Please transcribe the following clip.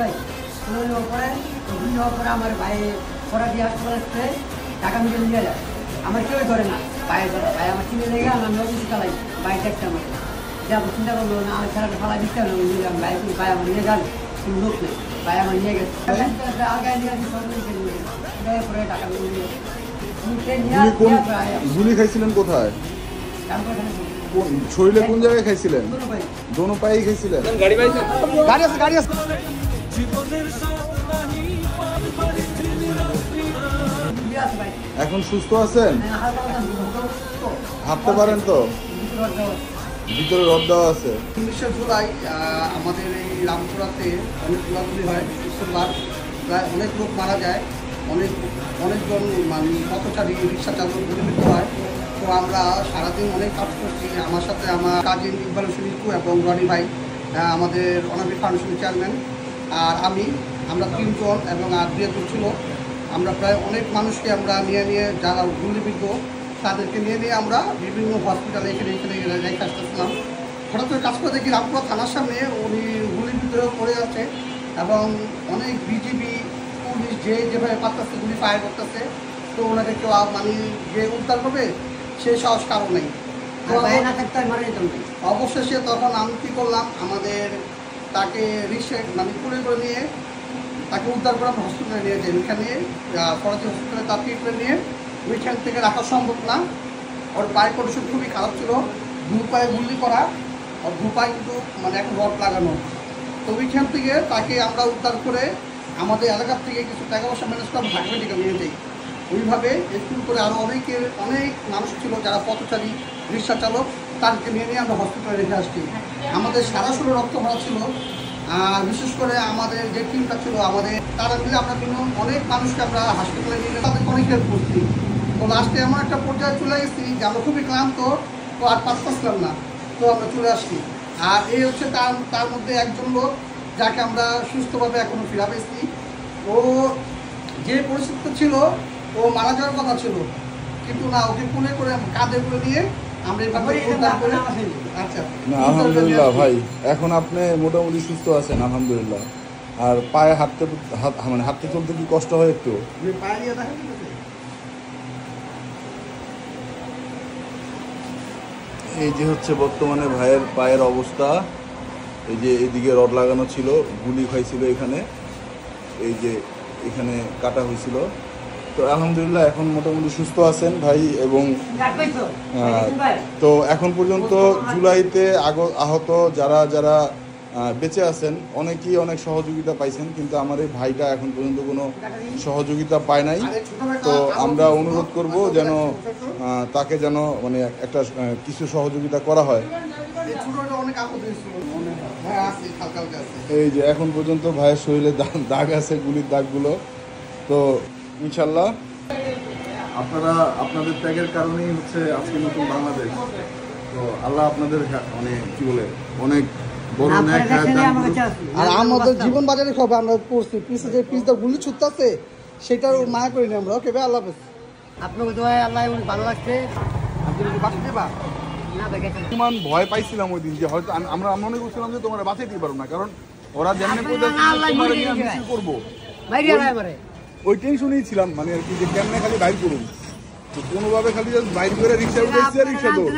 ভাই পরে আমার ভাই পড়া দিয়ে আসতে টাকা মিলে নিয়ে যায় আমার কেউ ধরে না ভাই ধরে ভাই আমার চিনে লেগে আমার নদী চালাই ভাই দেখতে আমার যাবো চিন্তা করলো না আমার খেলাটা ফেলা দিতে হবে নিলাম ভাই ভাই আমার নিয়ে যাবে কোনো লোক নেই ভাই আমার নিয়ে গেছে আগে নিয়ে আসি পরে টাকা মিলে গুলি খাইছিলেন কোথায়? শরীরে কোন জায়গায় খাইছিলেন? দোনো পায়ে খাইছিলেন? গাড়ি আছে এখন সুস্থ আছেন? হাঁটতে পারেন তো? ভিতরে রড দেওয়া আছে। 19 জুলাই আমাদের এই রামপুরাতে অনেক গোলাগুলি হয়, প্রায় অনেক লোক মারা যায়, অনেকজন মানে পথচারী রিক্সা চালক গুলিবিদ্ধ হয়। তো আমরা সারাদিন অনেক কাজ করছি। আমার সাথে আমার কাজিন ইকবাল হোসেন ইকু এবং রনি ভাই, আমাদের অনামিক ফাউন্ডেশনের চেয়ারম্যান, আর আমরা 3 জন এবং আর 2 জন ছিল। আমরা প্রায় অনেক মানুষকে আমরা নিয়ে যারা গুলিবিদ্ধ তাদেরকে নিয়ে আমরা বিভিন্ন হসপিটালে এখানে রেখে আসতেছিলাম। হঠাৎ করে কাজ করে দেখি রামপুরা থানার সামনে উনি গুলিবিদ্ধ পড়ে আছে এবং অনেক বিজিবি পুলিশ যেভাবে পারতেছে গুলি ফায়ার করতেছে। তো ওনাকে কেউ মানে যে উদ্ধার করবে সেই সাহস কারো নেই। অবশেষে তখন আমি কী করলাম, আমাদের তাকে রিক্সা মানে তুলে করে নিয়ে তাকে উদ্ধার করে হসপিটালে নিয়ে যাই। ওইখানে ফরাজি হসপিটালে তার ট্রিটমেন্ট নিয়ে ওইখান থেকে রাখা সম্ভব না। ওর পায়ের কন্ডিশন খুবই খারাপ ছিল, 2 পায়ে গুলি করা, আর 2 পায়ে কিন্তু মানে এখন রড লাগানো। তো ওইখান থেকে তাকে আমরা উদ্ধার করে আমাদের এলাকার থেকে কিছু টাকা পয়সা ম্যানেজ করে ঢাকা মেডিকেল নিয়ে যাই। ওইভাবে স্কুল করে আরও অনেক মানুষ ছিল যারা পথচারী রিক্সা চালক, তাদেরকে নিয়ে আমরা হসপিটালে রেখে আসছি। আমাদের সারা শরীরে রক্ত ভরা ছিল, আর বিশেষ করে আমাদের যে টিমটা ছিল আমাদের তারা মিলে আমরা অনেক মানুষকে আমরা হাসপাতালে নিয়ে তাদেরকে অনেক হেল্প করছি। তো লাস্টে এমন একটা পর্যায়ে চলে গেছি যে আমরা খুবই ক্লান্ত, তো আর পারছিলাম না, তো আমরা চলে আসছি। আর এই হচ্ছে তার মধ্যে একজন লোক যাকে আমরা সুস্থভাবে এখনো ফিরা পেয়েছি। ও যে পরিস্থিতি ছিল ও মারা যাওয়ার কথা ছিল, কিন্তু না, ওকে কোলে করে কাঁধে করে নিয়ে আমরা এইভাবে আচ্ছা না আলহামদুলিল্লাহ ভাই, এখন আপনি মোটামুটি সুস্থ আছেন আলহামদুলিল্লাহ। আর পায়ে হাঁটতে চলতে কি কষ্ট হয় একটু? এই যে হচ্ছে বর্তমানে ভাইয়ের পায়ের অবস্থা। এই যে এদিকে রড লাগানো ছিল, গুলি খাইছিল এখানে, এই যে এখানে কাটা হয়েছিল। তো আলহামদুলিল্লাহ এখন মোটামুটি সুস্থ আছেন ভাই। এবং তো এখন পর্যন্ত জুলাইতে আহত যারা বেঁচে আছেন অনেকেই অনেক সহযোগিতা পাইছেন, কিন্তু আমার এই ভাইটা এখন পর্যন্ত কোনো সহযোগিতা পায় নাই। তো আমরা অনুরোধ করব যেন তাকে যেন মানে একটা কিছু সহযোগিতা করা হয়। এই যে এখন পর্যন্ত ভাইয়ের শরীরে দাগ আছে, গুলির দাগগুলো। তো ইনশাল্লাহ আপনাদের ত্যাগের কারণেই হচ্ছে আজকে নতুন বাংলাদেশ। তো আল্লাহ আপনাদের মানে কি বলে অনেক বড় ন্যায় আর আমাদের জীবন বাজারে খবর আমরা পড়ছি, পিসটা গুলি ছুটতেছে সেটার মায়া করি না আমরা। ওকে ভাই, আল্লাহ হাফেজ। আপনাকে দোয়া আল্লাহ ভালো লাগছে। ভয় পাইছিলাম ওই দিন যে হয়তো আমরা মনে করছিলাম যে তোমরা বাঁচাইতে পারো না, কারণ ওরা যেমন করবো ওই টেনশনেই ছিলাম, মানে আর কি যে কেমনে খালি বাইর করুন, তো কোনোভাবে খালি বাইর করে রিক্সা উঠে রিক্সা দৌড়।